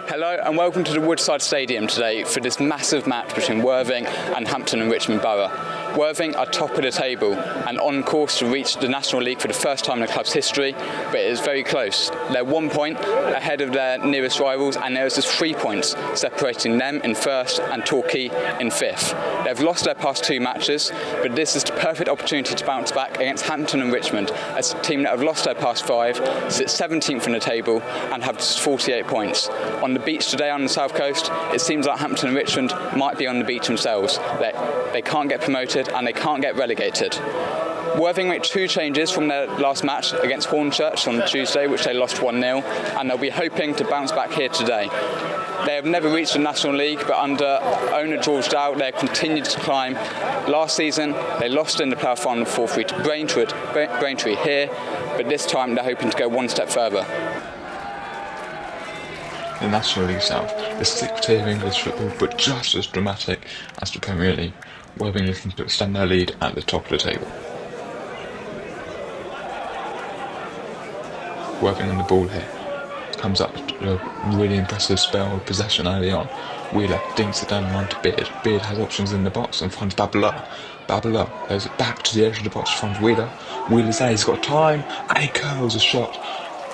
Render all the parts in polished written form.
Hello and welcome to the Woodside Stadium today for this massive match between Worthing and Hampton and Richmond Borough. Worthing are top of the table and on course to reach the National League for the first time in the club's history, but it is very close. They're 1 point ahead of their nearest rivals and there is just 3 points separating them in first and Torquay in fifth. They've lost their past 2 matches, but this is the perfect opportunity to bounce back against Hampton and Richmond, a team that have lost their past 5, sit 17th in the table and have just 48 points. On the beach today on the south coast, it seems like Hampton and Richmond might be on the beach themselves. They can't get promoted and they can't get relegated. Worthing made 2 changes from their last match against Hornchurch on Tuesday, which they lost 1-0, and they'll be hoping to bounce back here today. They have never reached the National League, but under owner George Dow, they have continued to climb. Last season, they lost in the playoff final 4-3 to Braintree here, but this time they're hoping to go 1 step further. The National League South is 6th tier of English football, but just as dramatic as the Premier League. Worthing looking to extend their lead at the top of the table. Worthing on the ball here. Comes up to a really impressive spell of possession early on. Wheeler dinks it down the line to Beard. Beard has options in the box and finds Babala. Babala goes it back to the edge of the box, finds Wheeler. Wheeler's there, he's got time, and he curls a shot.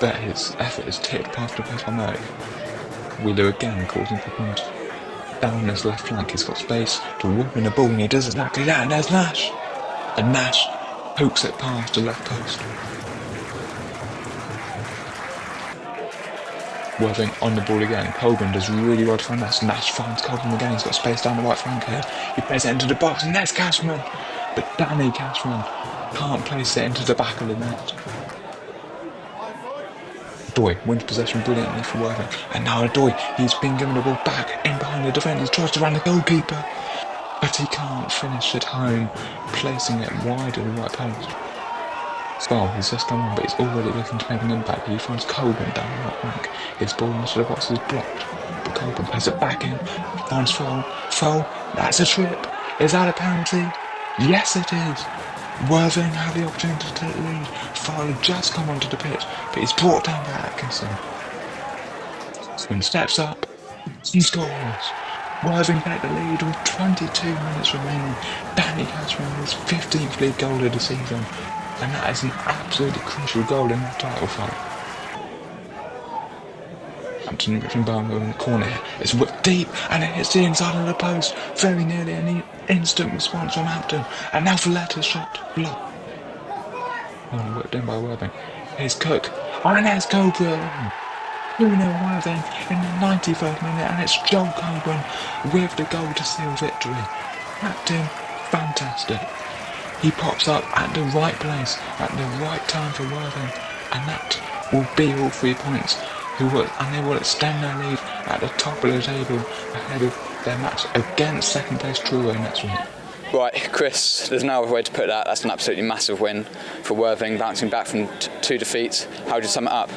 But his effort is tipped past the post by Murray. Wheeler again causing problems. Down his left flank, he's got space to whip in the ball, and he does exactly that, and there's Nash. And Nash pokes it past the left post. Worthing on the ball again. Colburn does really well to find Nash. Nash finds Colburn again, he's got space down the right flank here. He plays it into the box, and there's Cashman. But Danny Cashman can't place it into the back of the net. Doy wins possession brilliantly for Worthing, and now Doy, he's been given the ball back in behind the defenders, tries to run the goalkeeper, but he can't finish it home, placing it wide of the right post. Scarl, he's just come on, but he's already looking to make an impact. He finds Colburn down the right flank. His ball into the box is blocked, but Colburn plays it back in, finds Fowl. Fowl, that's a trip. Is that a penalty? Yes, it is. Worthing have the opportunity to take the lead. Fowler just come onto the pitch, but he's brought down by Atkinson. Swin steps up and scores. Worthing take the lead with 22 minutes remaining. Danny Cashman his 15th league goal of the season, and that is an absolutely crucial goal in the title fight. Hampton and Richmond Borough in the corner here. It's whipped deep and it hits the inside of the post. Very nearly an instant response from Hampton. And now Valletta's shot blocked. Oh, whipped in by Worthing. Here's Cook. And there's Coburn. 2-0 Worthing in the 91st minute, and it's Joel Coburn with the goal to seal victory. Captain, fantastic. He pops up at the right place at the right time for Worthing, and that will be all 3 points. And they will extend their lead at the top of the table ahead of their match against second place Truro next week. Right, Chris, there's no other way to put that. That's an absolutely massive win for Worthing, bouncing back from 2 defeats. How would you sum it up?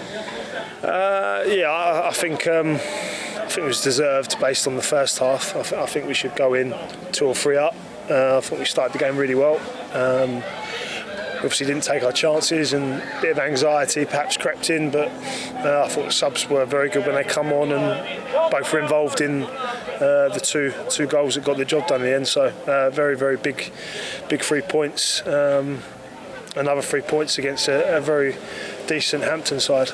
I think it was deserved based on the first half. I think we should go in 2 or 3 up. I thought we started the game really well. Obviously didn't take our chances, and a bit of anxiety perhaps crept in, but I thought the subs were very good when they come on, and both were involved in the two goals that got the job done in the end. So very, very big 3 points. Another 3 points against a very decent Hampton side.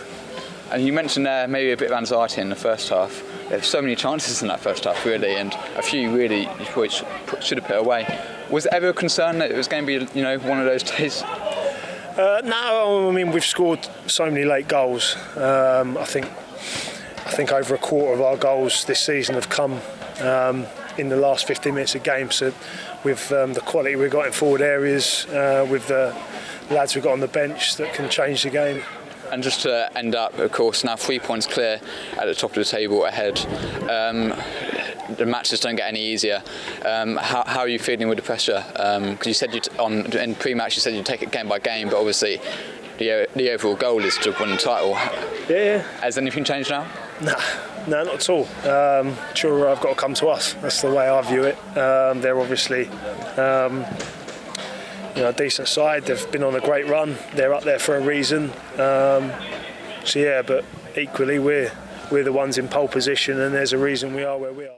And you mentioned there maybe a bit of anxiety in the first half. There's so many chances in that first half, really, and a few really you probably should have put away. Was there ever a concern that it was going to be, one of those days? No, I mean, we've scored so many late goals. I think over a quarter of our goals this season have come in the last 15 minutes of games. So with the quality we've got in forward areas, with the lads we've got on the bench that can change the game. And just to end up, of course, now 3 points clear at the top of the table ahead. The matches don't get any easier. How are you feeling with the pressure? Because you said in pre-match you said you'd take it game by game, but obviously the overall goal is to win the title. Yeah. Has anything changed now? No, not at all. Truro have got to come to us. That's the way I view it. They're obviously a decent side. They've been on a great run. They're up there for a reason. But equally we're we're the ones in pole position, and there's a reason we are where we are.